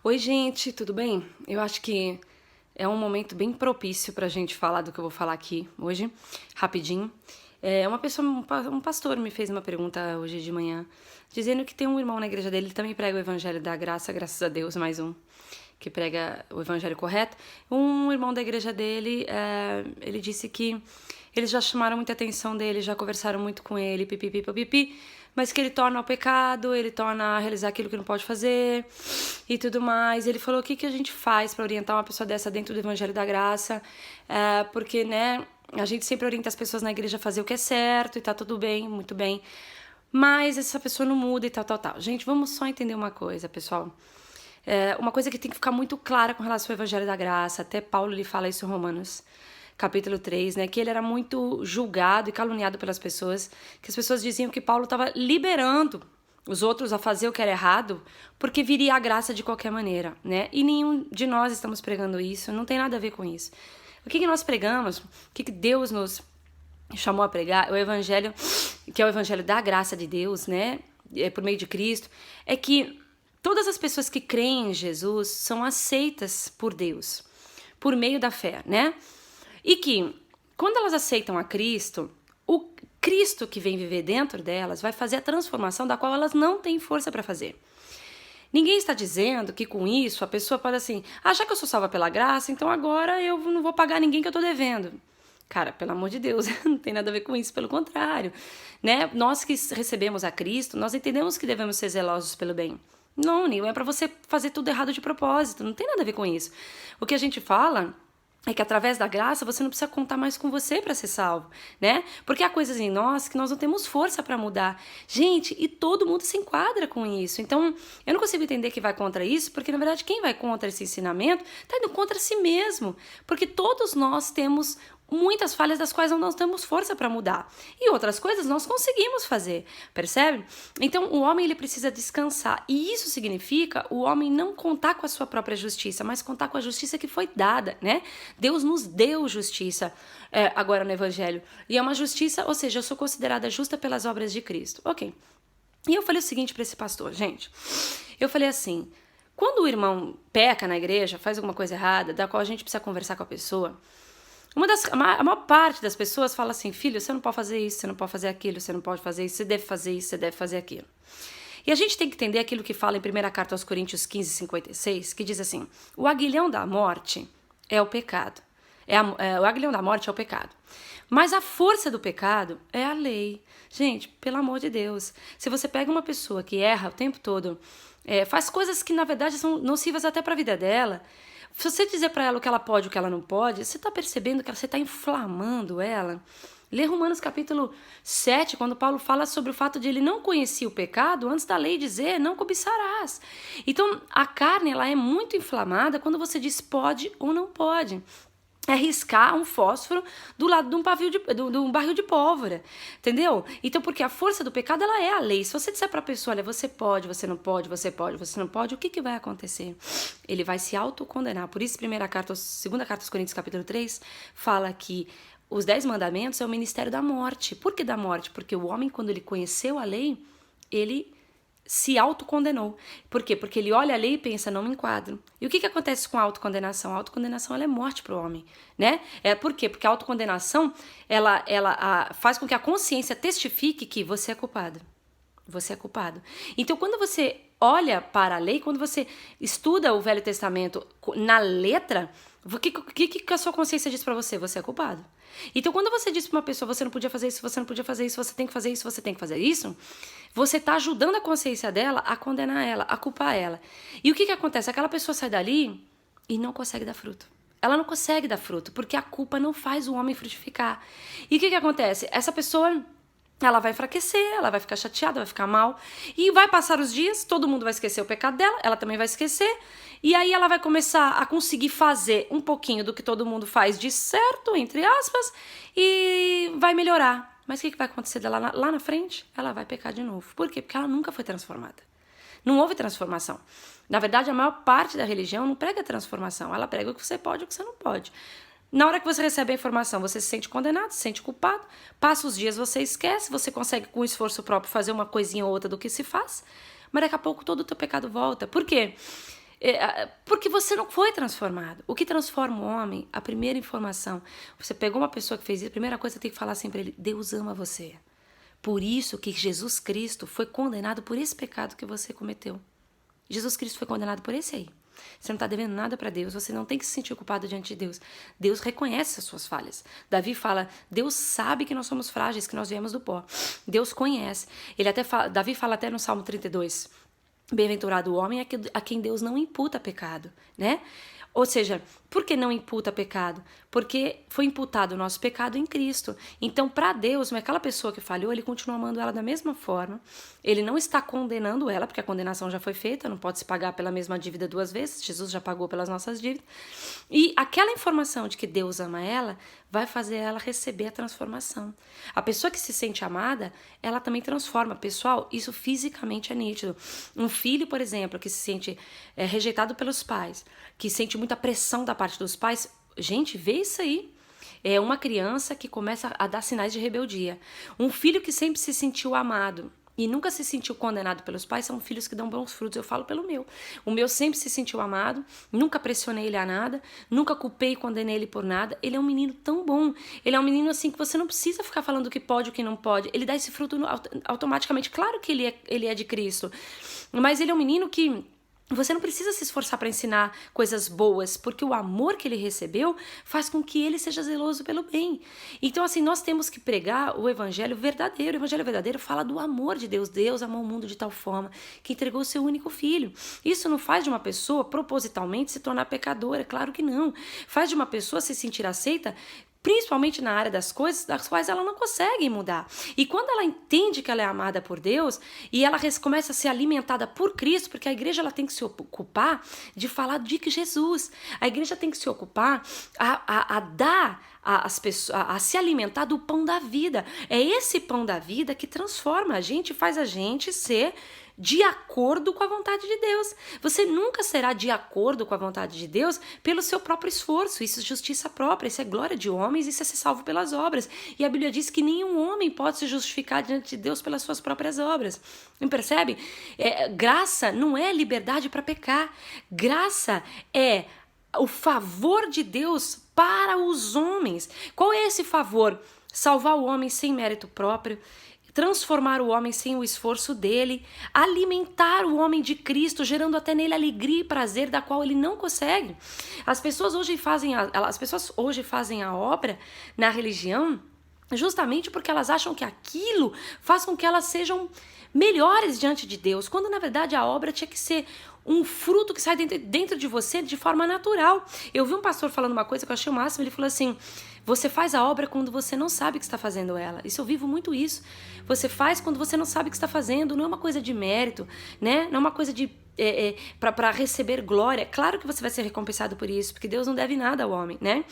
Oi, gente, tudo bem? Eu acho que é um momento bem propício pra gente falar do que eu vou falar aqui hoje, rapidinho. Uma pessoa, um pastor me fez uma pergunta hoje de manhã, dizendo que tem um irmão na igreja dele, ele também prega o evangelho da graça, graças a Deus, mais um, que prega o evangelho correto. Um irmão da igreja dele, ele disse que eles já chamaram muita atenção dele, já conversaram muito com ele, pipipi, pipipi, mas que ele torna ao pecado, ele torna a realizar aquilo que não pode fazer e tudo mais. Ele falou: o que a gente faz para orientar uma pessoa dessa dentro do evangelho da graça? Porque, né, a gente sempre orienta as pessoas na igreja a fazer o que é certo e tá tudo bem, muito bem, mas essa pessoa não muda e tal. Gente, vamos só entender uma coisa, pessoal. Uma coisa que tem que ficar muito clara com relação ao evangelho da graça, até Paulo lhe fala isso em Romanos capítulo 3, né, que ele era muito julgado e caluniado pelas pessoas, que as pessoas diziam que Paulo estava liberando os outros a fazer o que era errado, porque viria a graça de qualquer maneira, né? E nenhum de nós estamos pregando isso, não tem nada a ver com isso. O que nós pregamos, o que Deus nos chamou a pregar, o evangelho, que é o evangelho da graça de Deus, né, por meio de Cristo, é que todas as pessoas que creem em Jesus são aceitas por Deus, por meio da fé, né? E que, quando elas aceitam a Cristo, o Cristo que vem viver dentro delas vai fazer a transformação da qual elas não têm força para fazer. Ninguém está dizendo que com isso a pessoa pode assim, já que eu sou salva pela graça, então agora eu não vou pagar ninguém que eu tô devendo. Cara, pelo amor de Deus, não tem nada a ver com isso, pelo contrário, né? Nós que recebemos a Cristo, nós entendemos que devemos ser zelosos pelo bem. Não é para você fazer tudo errado de propósito, não tem nada a ver com isso. O que a gente fala é que através da graça você não precisa contar mais com você para ser salvo, né? Porque há coisas em nós que nós não temos força para mudar. Gente, e todo mundo se enquadra com isso. Então, eu não consigo entender que vai contra isso, porque na verdade quem vai contra esse ensinamento está indo contra si mesmo. Porque todos nós temos muitas falhas das quais não temos força para mudar. E outras coisas nós conseguimos fazer, percebe? Então o homem ele precisa descansar. E isso significa o homem não contar com a sua própria justiça, mas contar com a justiça que foi dada, né? Deus nos deu justiça agora no Evangelho. E é uma justiça, ou seja, eu sou considerada justa pelas obras de Cristo. Ok. E eu falei o seguinte para esse pastor, gente. Eu falei assim, quando o irmão peca na igreja, faz alguma coisa errada, da qual a gente precisa conversar com a pessoa, a maior parte das pessoas fala assim: filho, você não pode fazer isso, você não pode fazer aquilo, você não pode fazer isso, você deve fazer isso, você deve fazer aquilo. E a gente tem que entender aquilo que fala em 1ª Carta aos Coríntios 15:56, que diz assim: o aguilhão da morte é o pecado. O aguilhão da morte é o pecado. Mas a força do pecado é a lei. Gente, pelo amor de Deus, se você pega uma pessoa que erra o tempo todo, faz coisas que na verdade são nocivas até para a vida dela, se você dizer para ela o que ela pode e o que ela não pode, você está percebendo que você está inflamando ela. Lê Romanos capítulo 7, quando Paulo fala sobre o fato de ele não conhecer o pecado antes da lei dizer, não cobiçarás. Então, a carne ela é muito inflamada quando você diz pode ou não pode. É riscar um fósforo do lado de um barril de pólvora, entendeu? Então, porque a força do pecado, ela é a lei. Se você disser para a pessoa, olha, você pode, você não pode, você pode, você não pode, o que vai acontecer? Ele vai se autocondenar. Por isso, 2ª Carta aos Coríntios, capítulo 3, fala que os 10 mandamentos é o ministério da morte. Por que da morte? Porque o homem, quando ele conheceu a lei, ele se autocondenou. Por quê? Porque ele olha a lei e pensa, não me enquadro. E o que acontece com a autocondenação? A autocondenação ela é morte para o homem, né? Por quê? Porque a autocondenação ela faz com que a consciência testifique que você é culpado. Você é culpado. Então, quando você olha para a lei, quando você estuda o Velho Testamento na letra, o que a sua consciência diz para você? Você é culpado. Então, quando você diz para uma pessoa, você não podia fazer isso, você não podia fazer isso, você tem que fazer isso, você tem que fazer isso, você está ajudando a consciência dela a condenar ela, a culpar ela. E o que acontece? Aquela pessoa sai dali e não consegue dar fruto. Ela não consegue dar fruto, porque a culpa não faz o homem frutificar. E o que acontece? Essa pessoa, ela vai enfraquecer, ela vai ficar chateada, vai ficar mal. E vai passar os dias, todo mundo vai esquecer o pecado dela, ela também vai esquecer. E aí ela vai começar a conseguir fazer um pouquinho do que todo mundo faz de certo, entre aspas, e vai melhorar. Mas o que vai acontecer dela lá na frente? Ela vai pecar de novo. Por quê? Porque ela nunca foi transformada. Não houve transformação. Na verdade, a maior parte da religião não prega transformação. Ela prega o que você pode e o que você não pode. Na hora que você recebe a informação, você se sente condenado, se sente culpado. Passa os dias, você esquece. Você consegue, com esforço próprio, fazer uma coisinha ou outra do que se faz. Mas daqui a pouco todo o teu pecado volta. Por quê? Porque você não foi transformado. O que transforma o homem, a primeira informação, você pegou uma pessoa que fez isso, a primeira coisa que você tem que falar assim pra ele: Deus ama você. Por isso que Jesus Cristo foi condenado por esse pecado que você cometeu. Jesus Cristo foi condenado por esse aí. Você não está devendo nada para Deus, você não tem que se sentir culpado diante de Deus. Deus reconhece as suas falhas. Davi fala, Deus sabe que nós somos frágeis, que nós viemos do pó. Deus conhece. Davi fala até no Salmo 32, bem-aventurado o homem a quem Deus não imputa pecado, né? Ou seja, por que não imputa pecado? Porque foi imputado o nosso pecado em Cristo. Então, para Deus, aquela pessoa que falhou, ele continua amando ela da mesma forma. Ele não está condenando ela, porque a condenação já foi feita, não pode se pagar pela mesma dívida duas vezes. Jesus já pagou pelas nossas dívidas. E aquela informação de que Deus ama ela, vai fazer ela receber a transformação. A pessoa que se sente amada, ela também transforma. Pessoal, isso fisicamente é nítido. Um filho, por exemplo, que se sente rejeitado pelos pais, que sente muita pressão da parte dos pais, gente, vê isso aí. É uma criança que começa a dar sinais de rebeldia. Um filho que sempre se sentiu amado e nunca se sentiu condenado pelos pais são filhos que dão bons frutos. Eu falo pelo meu. O meu sempre se sentiu amado, nunca pressionei ele a nada, nunca culpei e condenei ele por nada. Ele é um menino tão bom. Ele é um menino assim que você não precisa ficar falando o que pode e o que não pode. Ele dá esse fruto automaticamente. Claro que ele é de Cristo, mas ele é um menino que você não precisa se esforçar para ensinar coisas boas, porque o amor que ele recebeu faz com que ele seja zeloso pelo bem. Então, assim, nós temos que pregar o evangelho verdadeiro. O evangelho verdadeiro fala do amor de Deus. Deus amou o mundo de tal forma que entregou o seu único filho. Isso não faz de uma pessoa propositalmente se tornar pecadora, claro que não. Faz de uma pessoa se sentir aceita, principalmente na área das coisas das quais ela não consegue mudar. E quando ela entende que ela é amada por Deus e ela começa a ser alimentada por Cristo, porque a igreja ela tem que se ocupar de falar de Jesus. A igreja tem que se ocupar a dar às pessoas, a se alimentar do pão da vida. É esse pão da vida que transforma a gente, faz a gente ser de acordo com a vontade de Deus. Você nunca será de acordo com a vontade de Deus pelo seu próprio esforço. Isso é justiça própria, isso é glória de homens, isso é ser salvo pelas obras. E a Bíblia diz que nenhum homem pode se justificar diante de Deus pelas suas próprias obras. Não percebe? Graça não é liberdade para pecar. Graça é o favor de Deus para os homens. Qual é esse favor? Salvar o homem sem mérito próprio, transformar o homem sem o esforço dele, alimentar o homem de Cristo, gerando até nele alegria e prazer da qual ele não consegue. As pessoas hoje fazem a obra na religião justamente porque elas acham que aquilo faz com que elas sejam melhores diante de Deus, quando na verdade a obra tinha que ser um fruto que sai dentro de você de forma natural. Eu vi um pastor falando uma coisa que eu achei o máximo, ele falou assim: você faz a obra quando você não sabe que está fazendo ela. Isso eu vivo muito isso. Você faz quando você não sabe o que está fazendo. Não é uma coisa de mérito, né? Não é uma coisa de para receber glória. Claro que você vai ser recompensado por isso, porque Deus não deve nada ao homem, né?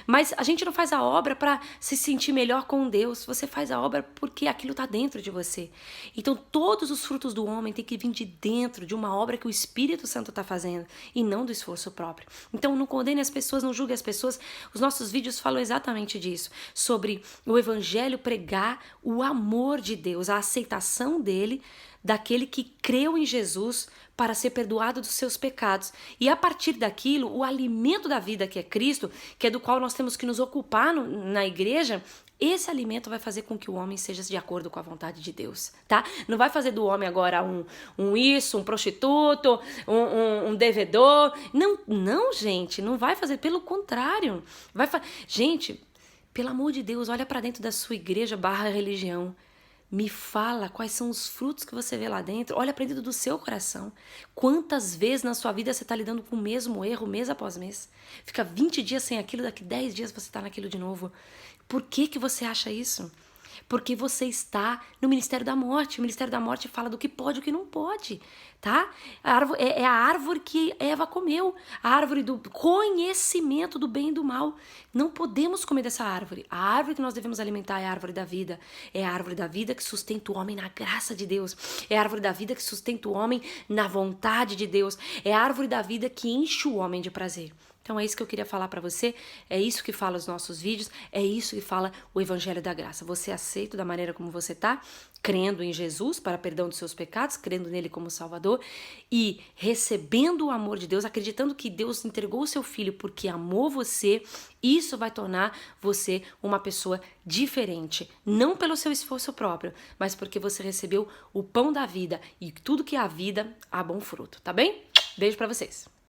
Mas a gente não faz a obra para se sentir melhor com Deus. Você faz a obra porque aquilo está dentro de você. Então todos os frutos do homem têm que vir de dentro de uma obra que o Espírito Santo está fazendo e não do esforço próprio. Então não condene as pessoas, não julgue as pessoas. Os nossos vídeos falam exatamente disso. Sobre o evangelho pregar o amor de Deus, a aceitação dele, daquele que creu em Jesus para ser perdoado dos seus pecados. E a partir daquilo, o alimento da vida que é Cristo, que é do qual nós temos que nos ocupar na igreja, esse alimento vai fazer com que o homem seja de acordo com a vontade de Deus, tá? Não vai fazer do homem agora um prostituto, um devedor. Não, gente, não vai fazer. Pelo contrário. Gente, pelo amor de Deus, olha para dentro da sua igreja / religião. Me fala quais são os frutos que você vê lá dentro. Olha para dentro do seu coração. Quantas vezes na sua vida você está lidando com o mesmo erro, mês após mês? Fica 20 dias sem aquilo, daqui 10 dias você está naquilo de novo. Por que você acha isso? Porque você está no Ministério da Morte. O Ministério da Morte fala do que pode e o que não pode, tá? É a árvore que Eva comeu. A árvore do conhecimento do bem e do mal. Não podemos comer dessa árvore. A árvore que nós devemos alimentar é a árvore da vida. É a árvore da vida que sustenta o homem na graça de Deus. É a árvore da vida que sustenta o homem na vontade de Deus. É a árvore da vida que enche o homem de prazer. Então Então é isso que eu queria falar pra você, é isso que fala os nossos vídeos, é isso que fala o Evangelho da Graça. Você é aceito da maneira como você tá, crendo em Jesus para perdão dos seus pecados, crendo nele como Salvador e recebendo o amor de Deus, acreditando que Deus entregou o seu Filho porque amou você. Isso vai tornar você uma pessoa diferente, não pelo seu esforço próprio, mas porque você recebeu o pão da vida e tudo que é a vida há bom fruto, tá bem? Beijo pra vocês.